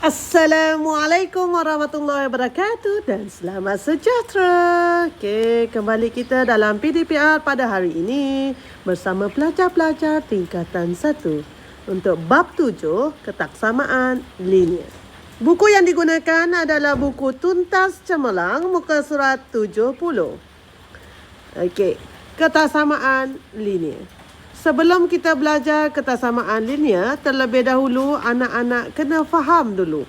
Assalamualaikum warahmatullahi wabarakatuh dan selamat sejahtera. Okey, kembali kita dalam PDPR pada hari ini bersama pelajar-pelajar tingkatan 1 untuk bab 7 ketaksamaan linear. Buku yang digunakan adalah buku Tuntas Cemerlang muka surat 70. Okey, ketaksamaan linear. Sebelum kita belajar ketaksamaan linear, terlebih dahulu anak-anak kena faham dulu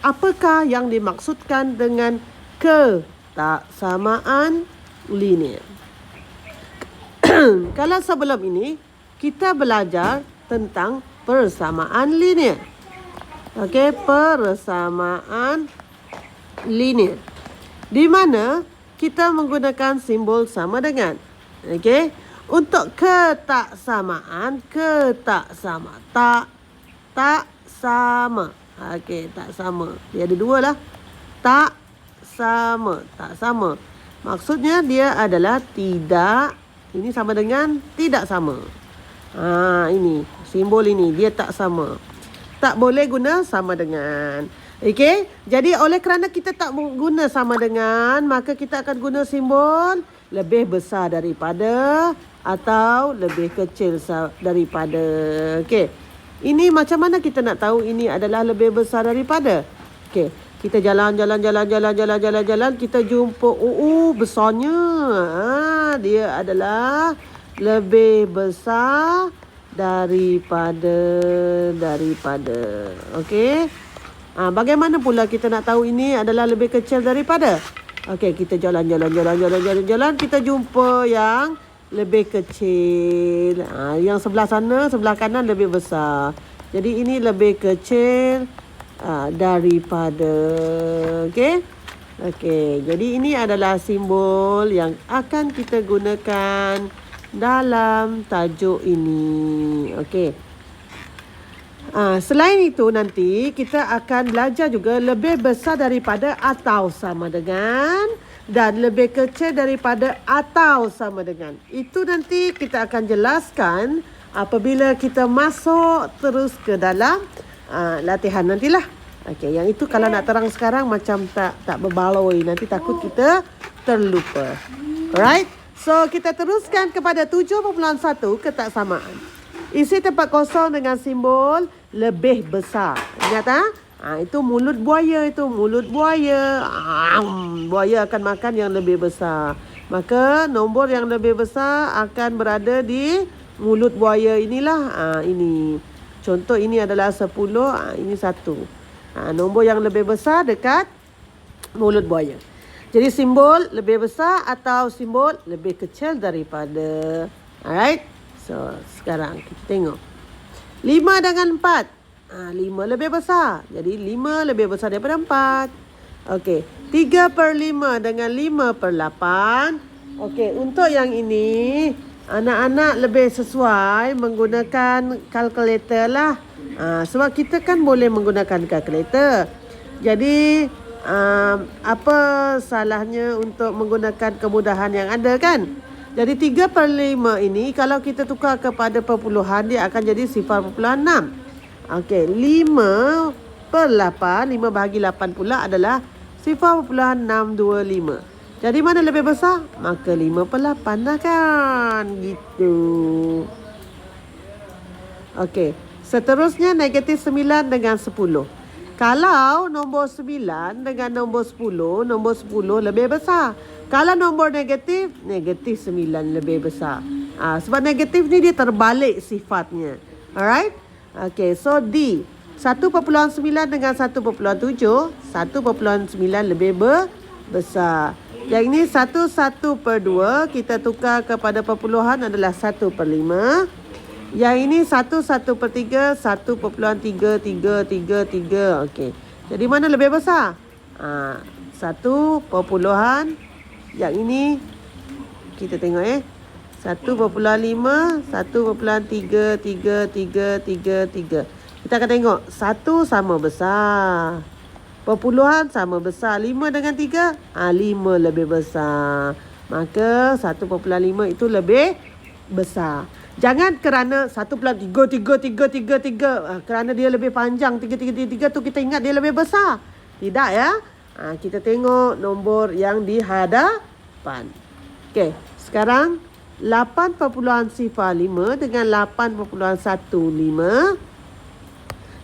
apakah yang dimaksudkan dengan ketaksamaan linear. Kalau sebelum ini kita belajar tentang persamaan linear. Okey, persamaan linear. Di mana kita menggunakan simbol sama dengan. Okey. Untuk tak sama. Tak sama. Okey, tak sama. Dia ada dua lah. Tak sama. Maksudnya dia adalah tidak. Ini sama dengan tidak sama. Ini. Simbol ini. Dia tak sama. Tak boleh guna sama dengan. Okey. Jadi oleh kerana kita tak guna sama dengan, maka kita akan guna simbol lebih besar daripada atau lebih kecil daripada. Okey. Ini macam mana kita nak tahu ini adalah lebih besar daripada? Okey. Kita jalan. Kita jumpa besarnya. Dia adalah lebih besar daripada. Okey. Bagaimana pula kita nak tahu ini adalah lebih kecil daripada? Okey, kita jalan. Kita jumpa yang lebih kecil. Yang sebelah sana, sebelah kanan lebih besar. Jadi ini lebih kecil daripada. Okey. Jadi ini adalah simbol yang akan kita gunakan dalam tajuk ini. Okey. Selain itu nanti kita akan belajar juga lebih besar daripada atau sama dengan dan lebih kecil daripada atau sama dengan. Itu nanti kita akan jelaskan apabila kita masuk terus ke dalam latihan nantilah. Okey, yang itu kalau nak terang sekarang macam tak berbaloi, nanti takut kita terlupa. Alright? So kita teruskan kepada 7.1 ketaksamaan. Isi tempat kosong dengan simbol lebih besar. Ingat itu mulut buaya itu. Mulut buaya. Buaya akan makan yang lebih besar. Maka nombor yang lebih besar akan berada di mulut buaya inilah. Ini. Contoh ini adalah 10. Ini 1. Nombor yang lebih besar dekat mulut buaya. Jadi simbol lebih besar atau simbol lebih kecil daripada. Alright. So, sekarang kita tengok. 5 dengan 4. 5 lebih besar. Jadi 5 lebih besar daripada 4. Okey. 3/5 dengan 5/8. Okey. Untuk yang ini, anak-anak lebih sesuai menggunakan kalkulator lah. Sebab kita kan boleh menggunakan kalkulator. Jadi, apa salahnya untuk menggunakan kemudahan yang ada kan? Jadi 3/5 ini kalau kita tukar kepada perpuluhan dia akan jadi 0.6. Okey, 5/8, 5 bahagi 8 pula adalah 0.625. Jadi mana lebih besar? Maka 5/8 lah kan. Gitu. Okey, seterusnya negatif 9 dengan 10. Kalau nombor 9 dengan nombor 10 lebih besar. Kalau nombor negatif 9 lebih besar. Sebab negatif ni dia terbalik sifatnya. Alright? Okay, so D. 1.9 dengan 1.7. 1.9 lebih besar. Yang ini 1/2 kita tukar kepada perpuluhan adalah 1/5. Yang ini 1/3, 1.333. Okey. Jadi mana lebih besar? 1 perpuluhan. Yang ini kita tengok 1.5, 1.333. Kita akan tengok 1 sama besar. Perpuluhan sama besar. 5 dengan 3, 5 lebih besar. Maka 1.5 itu lebih besar. Jangan kerana 1+3, 3, 3, 3, 3, kerana dia lebih panjang 3, 3, 3, 3 tu kita ingat dia lebih besar. Tidak ya. Kita tengok nombor yang di hadapan. Okey, sekarang 8.05 dengan 8.15.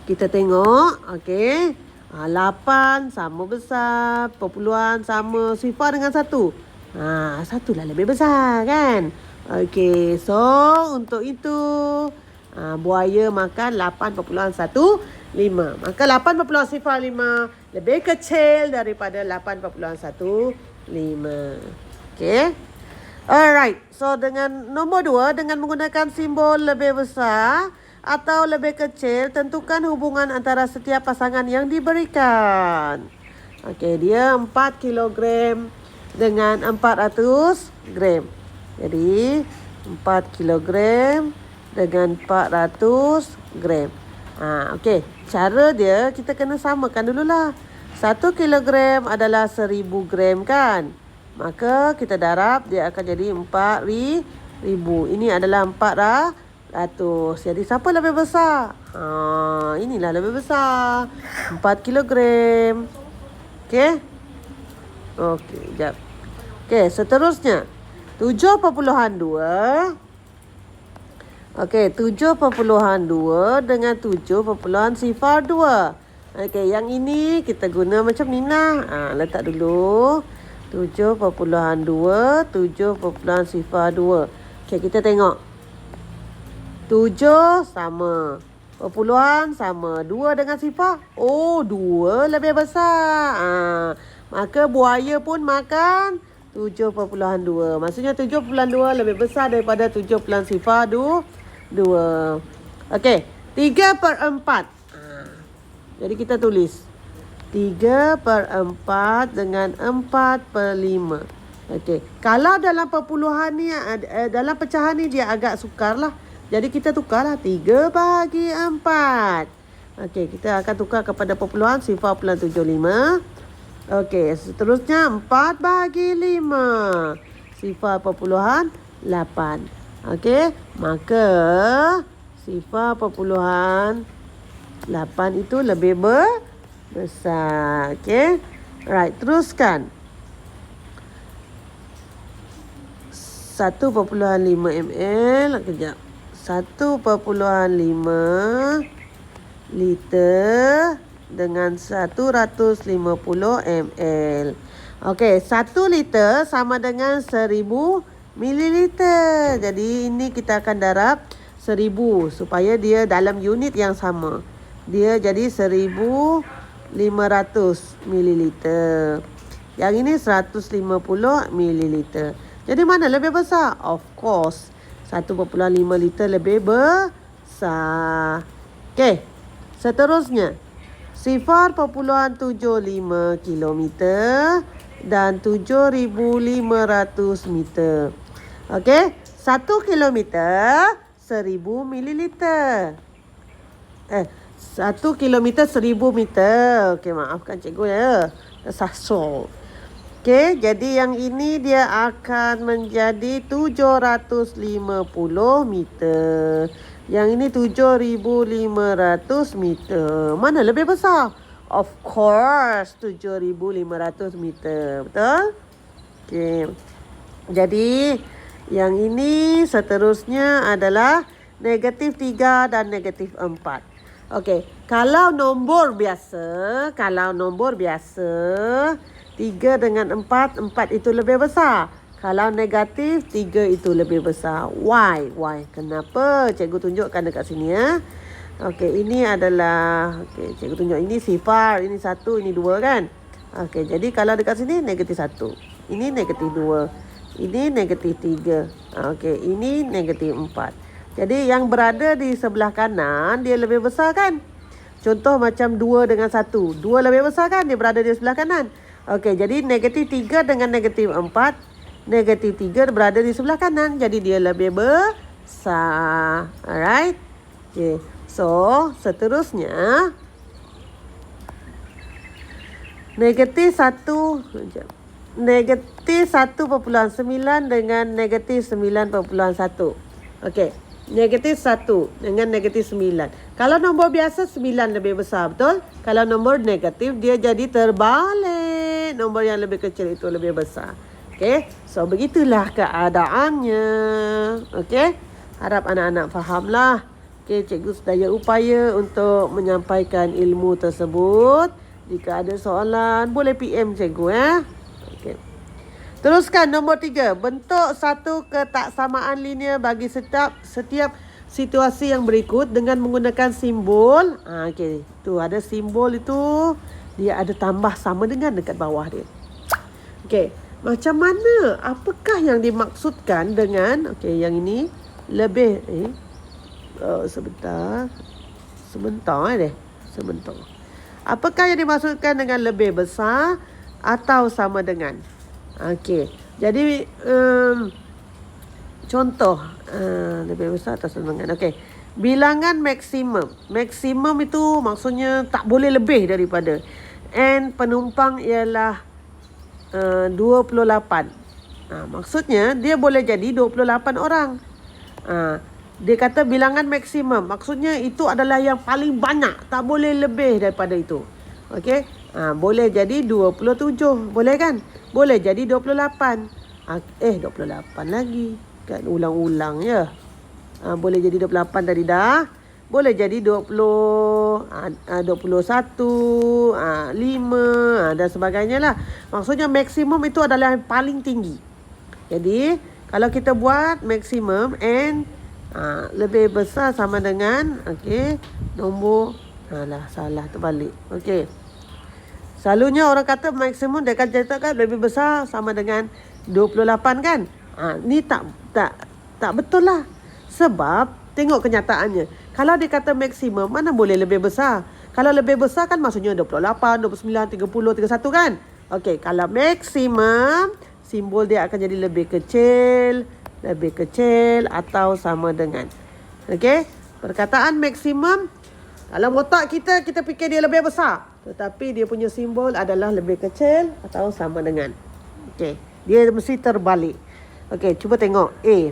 Kita tengok, okey. 8 sama besar, perpuluhan sama, sifar dengan 1. 1 lah lebih besar kan? Okey, so untuk itu buaya makan 8.15. Maka 8.05 lebih kecil daripada 8.15. Okey. Alright, so dengan nombor 2, dengan menggunakan simbol lebih besar atau lebih kecil, tentukan hubungan antara setiap pasangan yang diberikan. Okey, dia 4 kilogram dengan 400 gram. Jadi 4 kilogram dengan 400 gram. Okey, cara dia kita kena samakan dululah. 1 kilogram adalah 1000 gram kan? Maka kita darab, dia akan jadi 4000. Ini adalah 400. Jadi siapa lebih besar? Inilah lebih besar. 4 kilogram. Okey. Okey, sekejap. Okey, seterusnya 7.2. Okey, 7.2 dengan 7.02. Okey, yang ini kita guna macam ni lah. Letak dulu. 7.2, 7.02. Okey, kita tengok. 7 sama. Perpuluhan sama. 2 dengan sifar. 2 lebih besar. Maka buaya pun makan 7.2. Maksudnya 7.2 lebih besar daripada 7.02. Okey, 3/4. Jadi kita tulis 3/4 dengan 4/5. Okey, kalau dalam perpuluhan ni, dalam pecahan ni dia agak sukar lah. Jadi kita tukarlah 3/4. Okey, kita akan tukar kepada perpuluhan 0.75. Okey, seterusnya 4/5. 0.8. Okey, maka 0.8 itu lebih besar. Okey. Right, teruskan. 1.5 ml. Kejap. 1.5 liter dengan 150 ml. Okey, 1 liter sama dengan 1000 mililiter. Jadi ini kita akan darab 1000 supaya dia dalam unit yang sama. Dia jadi 1500 mililiter. Yang ini 150 mililiter. Jadi mana lebih besar? Of course, 1.5 liter lebih besar. Okey, seterusnya 0.75 kilometer dan 7,500 meter. Okey, 1 kilometer 1000 mililiter. 1 kilometer 1000 meter. Okey, maafkan cikgu ya. Sasol. Okey, jadi yang ini dia akan menjadi 750 meter. Yang ini 7,500 meter. Mana lebih besar? Of course, 7,500 meter. Betul? Okey. Jadi, yang ini seterusnya adalah -3 dan -4. Okey, kalau nombor biasa, 3 dengan 4 itu lebih besar. Kalau negatif, 3 itu lebih besar. Why? Kenapa? Cikgu tunjukkan dekat sini ya. Okey, ini adalah, cikgu tunjuk ini sifar, ini 1, ini 2 kan? Okey, jadi kalau dekat sini -1. Ini -2. Ini -3. Okey, ini -4. Jadi yang berada di sebelah kanan dia lebih besar kan? Contoh macam 2 dengan 1. 2 lebih besar kan? Dia berada di sebelah kanan. Okey, jadi -3 dengan -4. -3 berada di sebelah kanan. Jadi dia lebih besar. Alright? Okay. So, seterusnya. -1,9 dengan -9.1. Okey. Negatif 1 dengan negatif 9. Kalau nombor biasa 9 lebih besar, betul? Kalau nombor negatif dia jadi terbalik. Nombor yang lebih kecil itu lebih besar. Okey, so begitulah keadaannya. Okey, harap anak-anak fahamlah. Okey, cikgu sedaya upaya untuk menyampaikan ilmu tersebut. Jika ada soalan, boleh PM cikgu Okey. Teruskan nombor 3. Bentuk satu ketaksamaan linear bagi setiap situasi yang berikut dengan menggunakan simbol. Okey, tu ada simbol itu, dia ada tambah sama dengan dekat bawah dia. Okey, macam mana? Apakah yang dimaksudkan dengan yang ini lebih sebentar. Apakah yang dimaksudkan dengan lebih besar atau sama dengan? Okey. Jadi contoh lebih besar atau sama dengan. Okey. Bilangan maksimum. Maksimum itu maksudnya tak boleh lebih daripada. And penumpang ialah 28. Maksudnya dia boleh jadi 28 orang. Dia kata bilangan maksimum. Maksudnya itu adalah yang paling banyak. Tak boleh lebih daripada itu. Okey. Boleh jadi 27. Boleh kan? Boleh jadi 28. 28 lagi. Kan ulang-ulang ya. Boleh jadi 28 tadi dah. Boleh jadi 20, 21, 5 dan sebagainya lah. Maksudnya maksimum itu adalah yang paling tinggi. Jadi kalau kita buat maksimum and lebih besar sama dengan nombor salah terbalik. Selalunya orang kata maksimum dia akan catatkan lebih besar sama dengan 28 kan. Ni tak betul lah. Sebab tengok kenyataannya. Kalau dia kata maksimum, mana boleh lebih besar? Kalau lebih besar kan maksudnya 28, 29, 30, 31 kan. Kalau maksimum, simbol dia akan jadi lebih kecil atau sama dengan. Perkataan maksimum, dalam otak kita fikir dia lebih besar. Tetapi dia punya simbol adalah lebih kecil atau sama dengan. Dia mesti terbalik. Cuba tengok A.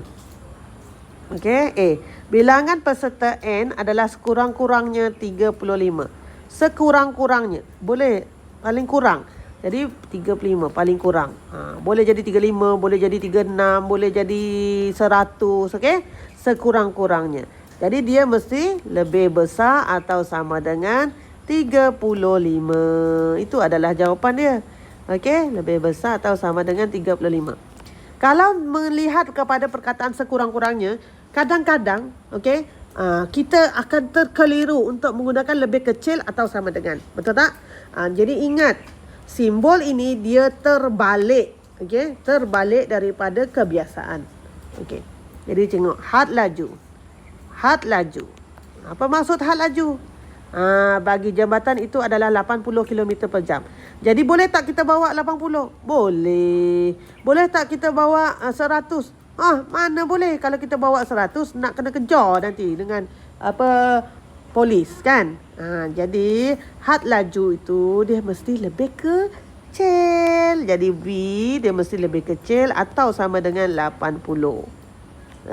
A. Bilangan peserta N adalah sekurang-kurangnya 35. Sekurang-kurangnya. Boleh paling kurang. Jadi 35 paling kurang. Boleh jadi 35, boleh jadi 36, boleh jadi 100. Sekurang-kurangnya. Jadi dia mesti lebih besar atau sama dengan 35. Itu adalah jawapan dia. Lebih besar atau sama dengan 35. Kalau melihat kepada perkataan sekurang-kurangnya, kadang-kadang kita akan terkeliru untuk menggunakan lebih kecil atau sama dengan. Betul tak? Jadi ingat, simbol ini dia terbalik. Terbalik daripada kebiasaan. Jadi tengok had laju. Had laju. Apa maksud had laju? Bagi jambatan itu adalah 80 km per jam. Jadi boleh tak kita bawa 80? Boleh. Boleh tak kita bawa 100? Mana boleh. Kalau kita bawa 100 nak kena kejar nanti dengan polis kan. Jadi had laju itu dia mesti lebih kecil. Jadi B dia mesti lebih kecil atau sama dengan 80.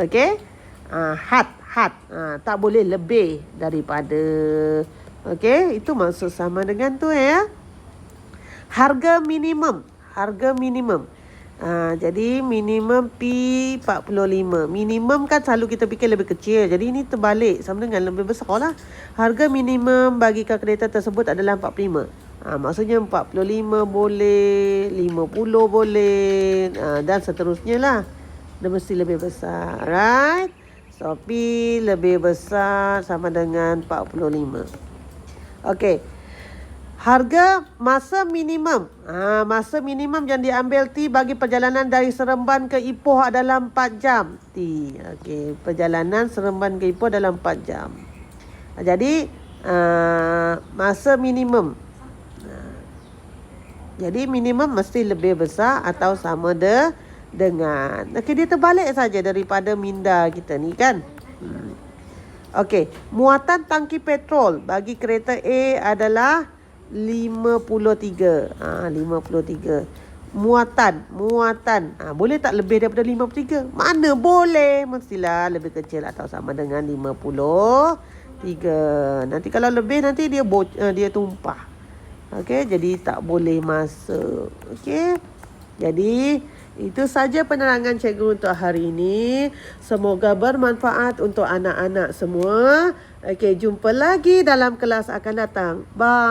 Had tak boleh lebih daripada. Itu maksud sama dengan tu ya. Harga minimum. Jadi minimum P45. Minimum kan selalu kita fikir lebih kecil. Jadi ini terbalik sama dengan lebih besar lah. Harga minimum bagi kalkulator tersebut adalah 45. Maksudnya 45 boleh, 50 boleh, dan seterusnya lah. Dia mesti lebih besar. Right? So, P lebih besar sama dengan 45. Harga masa minimum. Masa minimum yang diambil T bagi perjalanan dari Seremban ke Ipoh adalah 4 jam. T. Perjalanan Seremban ke Ipoh dalam 4 jam. Jadi, masa minimum. Jadi, minimum mesti lebih besar atau sama dengan. Dia terbalik saja daripada minda kita ni kan. Muatan tangki petrol bagi kereta A adalah 53. 53. Muatan. Boleh tak lebih daripada 53? Mana boleh. Mestilah lebih kecil atau sama dengan 53. Nanti kalau lebih nanti dia tumpah. Okey, jadi tak boleh masuk. Okey. Jadi itu saja penerangan cikgu untuk hari ini. Semoga bermanfaat untuk anak-anak semua. Okey, jumpa lagi dalam kelas akan datang. Bye.